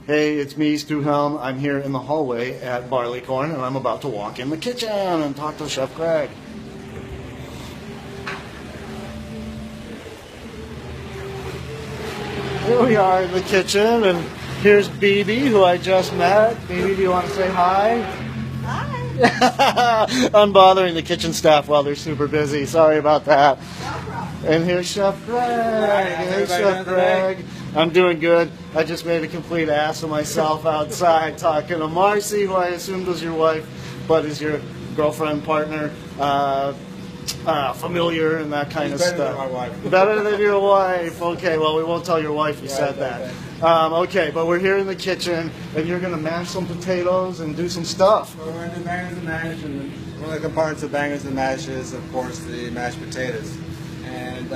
Hey, it's me, Stu Helm. I'm here in the hallway at Barleycorn, and I'm about to walk in the kitchen and talk to Chef Greg. Here we are in the kitchen, and here's BB, who I just met. BB, do you want to say hi? Hi. I'm bothering the kitchen staff while they're super busy. Sorry about that. No problem. And here's Chef Greg. Hey, Chef Greg. I'm doing good. I just made a complete ass of myself outside talking to Marcy, who I assumed was your wife, but is your girlfriend, partner, familiar, and that kind of stuff. Better than my wife. Better than your wife. Okay, well, we won't tell your wife you said that. Okay, but we're here in the kitchen, and you're going to mash some potatoes and do some stuff. Well, we're going to do bangers and mash, and one of the components of bangers and mash is, of course, the mashed potatoes. And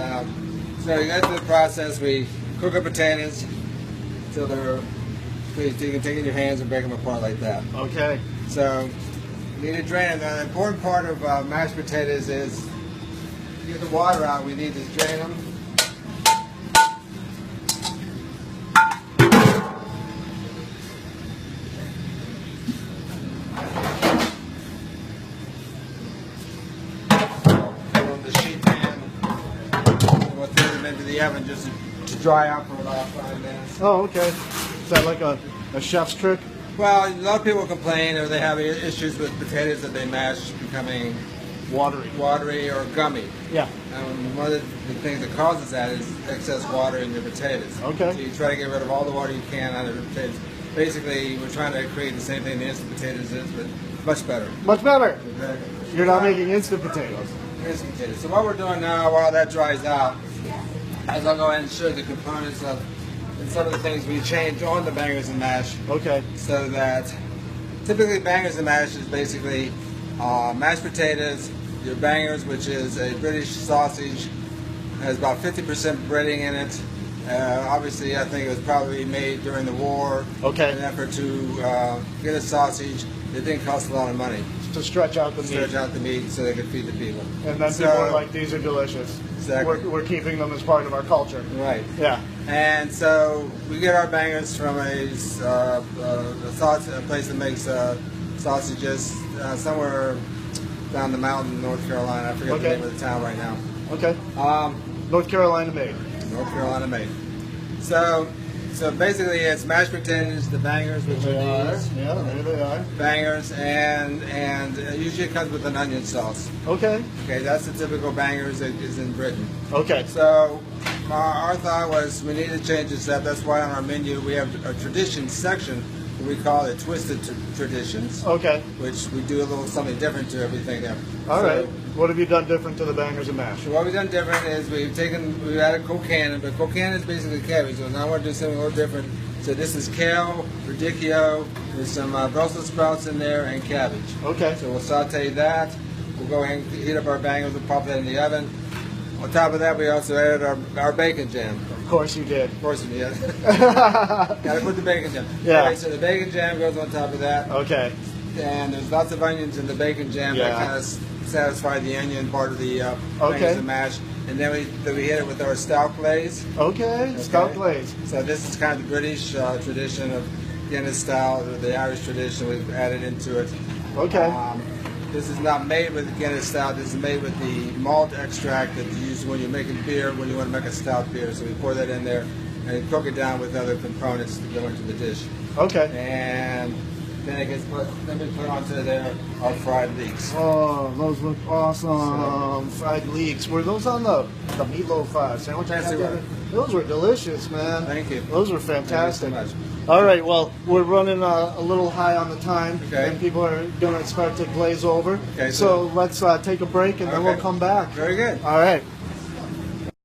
so you go through the process. We cook our potatoes until they're, you can take it in your hands and break them apart like that. Okay. So you need to drain them. The important part of mashed potatoes is to get the water out. We need to drain them. From the sheet pan, we'll throw them into the oven just to dry out for about 5 minutes. Oh, okay. Is that like a chef's trick? Well, a lot of people complain or they have issues with potatoes that they mash becoming watery or gummy. Yeah. And one of the things that causes that is excess water in your potatoes. Okay. So you try to get rid of all the water you can out of your potatoes. Basically, we're trying to create the same thing the instant potatoes is, but much better. Much better. Exactly. You're not making instant potatoes. Instant potatoes. So what we're doing now, while that dries out, is I'll go ahead and show you the components of and some of the things we change on the bangers and mash. Okay. So that typically bangers and mash is basically mashed potatoes, your bangers, which is a British sausage, has about 50% breading in it. Obviously, I think it was probably made during the war. Okay. In an effort to get a sausage. It didn't cost a lot of money. To stretch out the meat. Stretch out the meat so they could feed the people. And then people are like, these are delicious. Exactly. We're keeping them as part of our culture. Right. Yeah. And so we get our bangers from a place that makes sausages somewhere down the mountain in North Carolina. I forget the name of the town right now. Okay. North Carolina made. North Carolina made. So basically it's mashed potatoes, the bangers, which are these. Yeah, there they are. Bangers, and usually it comes with an onion sauce. Okay. Okay, that's the typical bangers that is in Britain. Okay. So our thought was we need to change this up. That's why on our menu we have a traditions section. We call it Twisted Traditions. Okay. Which we do a little something different to everything there. All right. What have you done different to the bangers and mash? So what we've done different is we've added Colcannon, but Colcannon is basically cabbage. So now I want to do something a little different. So this is kale, radicchio, there's some Brussels sprouts in there, and cabbage. Okay. So we'll saute that. We'll go ahead and heat up our bangers. We'll pop that in the oven. On top of that, we also added our bacon jam. Of course you did. Of course we did. Got to put the bacon jam. Yeah. Okay, so the bacon jam goes on top of that. Okay. And there's lots of onions in the bacon jam that kind of satisfy the onion part of the bangers and mash. And then we hit it with our stout glaze. Okay. Stout glaze. So this is kind of the British tradition of Guinness style, the Irish tradition. We've added into it. Okay. This is not made with Guinness stout. This is made with the malt extract that you use when you're making beer, when you want to make a stout beer. So we pour that in there and cook it down with other components to go into the dish. Okay. And then it gets put onto our fried leeks. Oh, those look awesome. Fried leeks. Were those on the meatloaf sandwich? Those were delicious, man. Thank you. Those were fantastic. Thank you so much. All right, well, we're running a little high on the time, okay. And people are going to start to glaze over. Okay, so let's take a break, and then we'll come back. Very good. All right.